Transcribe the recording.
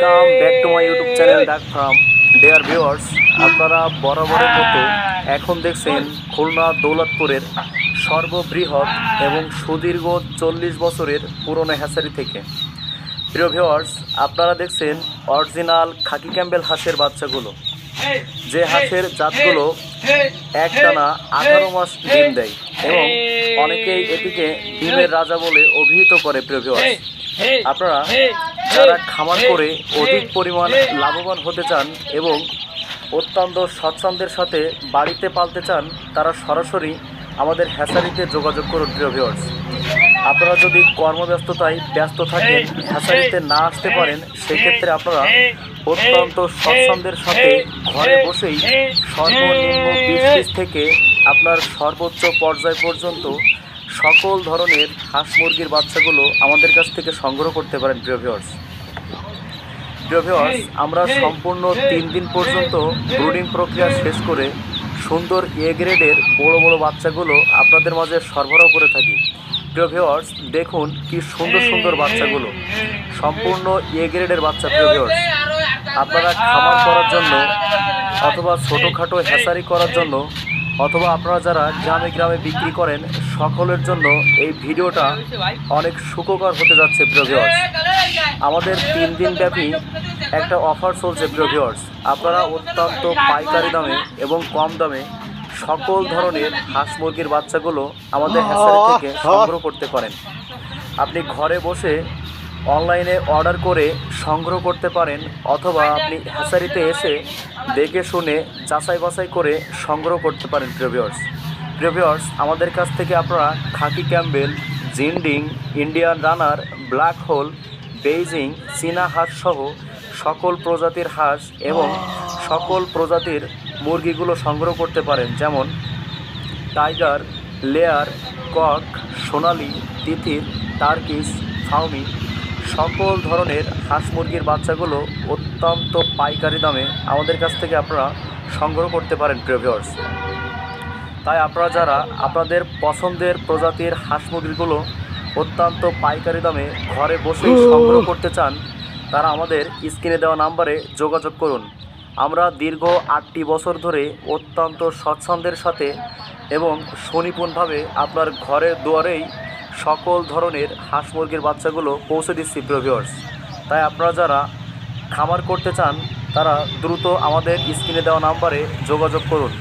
Welcome back to my YouTube channel ডাক farm. Dear viewers, আপনারা বরাবরের মতো এখন দেখছেন খুলনা দৌলতপুরের সর্ববৃহৎ এবং সুদীর্ঘ 40 বছরের পুরনো হ্যাচারি থেকে। প্রিয় ভিউয়ার্স, আপনারা দেখছেন অরিজিনাল খাকি ক্যাম্বেল হাঁসের বাচ্চাগুলো, যে হাঁসের জাতগুলো একটানা 18 মাস ডিম দেয় এবং অনেকেই এটিকে ডিমের রাজা বলে অভিহিত করে। প্রিয় ভিউয়ার্স, আপনারা যারা খামার করে অধিক পরিমাণ লাভবান হতে চান এবং অত্যন্ত স্বচ্ছন্দের সাথে বাড়িতে পালতে চান, তারা সরাসরি আমাদের হ্যাচারিতে যোগাযোগ করুন। প্রিয় ভিউয়ার্স, আপনারা যদি কর্মব্যস্ততায় ব্যস্ত থাকেন, হ্যাচারিতে না আসতে পারেন, সেক্ষেত্রে আপনারা অত্যন্ত স্বচ্ছন্দের সাথে ঘরে বসেই সর্বনিম্ন 20 পিস থেকে আপনার সর্বোচ্চ পর্যায় পর্যন্ত সকল ধরনের হাঁস মুরগির বাচ্চাগুলো আমাদের কাছ থেকে সংগ্রহ করতে পারেন। প্রিয় ভিউয়ার্স, আমরা সম্পূর্ণ 3 দিন পর্যন্ত ব্রুডিং প্রক্রিয়া শেষ করে সুন্দর এ গ্রেডের বড় বড় বাচ্চাগুলো আপনাদের মাঝে সরবরাহ করে থাকি। প্রিয় ভিউয়ার্স, দেখুন কি সুন্দর সুন্দর বাচ্চাগুলো, সম্পূর্ণ এ গ্রেডের বাচ্চা। প্রিয় ভিউয়ার্স, আপনারা খামার করার জন্য অথবা ছোটোখাটো হ্যাচারি করার জন্য অথবা আপনারা যারা গ্রামে গ্রামে বিক্রি করেন, সকলের জন্য এই ভিডিওটা অনেক সুখকর হতে যাচ্ছে। প্রিয় ভিউয়ার্স, আমাদের 3 দিন ব্যাপী একটা অফার চলছে। প্রিয় ভিউয়ার্স, আপনারা অত্যন্ত পাইকারি দামে এবং কম দামে সকল ধরনের হাঁস মুরগির বাচ্চাগুলো আমাদের হ্যাচারি থেকে সংগ্রহ করতে পারেন। আপনি ঘরে বসে অনলাইনে অর্ডার করে সংগ্রহ করতে পারেন, অথবা আপনি হ্যাচারিতে এসে দেখে শুনে যাচাই বাছাই করে সংগ্রহ করতে পারেন। প্রিয় ভিউয়ার্স, আমাদের কাছ থেকে আপনারা khaki Campbell, Jinding, Indian runner, black hole, Beijing, চীনা হাঁস সহ সকল প্রজাতির হাঁস এবং সকল প্রজাতির মুরগিগুলো সংগ্রহ করতে পারেন, যেমন টাইগার, লেয়ার, কক, সোনালি, তিতির, টার্কিশ, ফাউমি, সকল ধরনের হাঁস মুরগির বাচ্চাগুলো অত্যন্ত পাইকারি দামে আমাদের কাছ থেকে আপনারা সংগ্রহ করতে পারেন। প্রিয় ভিউয়ার্স, তাই আপনারা যারা আপনাদের পছন্দের প্রজাতির হাঁস মুরগিগুলো অত্যন্ত পাইকারি দামে ঘরে বসেই সংগ্রহ করতে চান, তারা আমাদের স্ক্রিনে দেওয়া নাম্বারে যোগাযোগ করুন। আমরা দীর্ঘ 8টি বছর ধরে অত্যন্ত স্বচ্ছন্দের সাথে এবং সুনিপুণভাবে আপনার ঘরের দুয়ারেই সকল ধরনের হাঁস মুরগির বাচ্চাগুলো পৌঁছে দিচ্ছি। প্রিয় ভিউয়ার্স, তাই আপনারা যারা খামার করতে চান, তারা দ্রুত আমাদের স্ক্রিনে দেওয়া নাম্বারে যোগাযোগ করুন।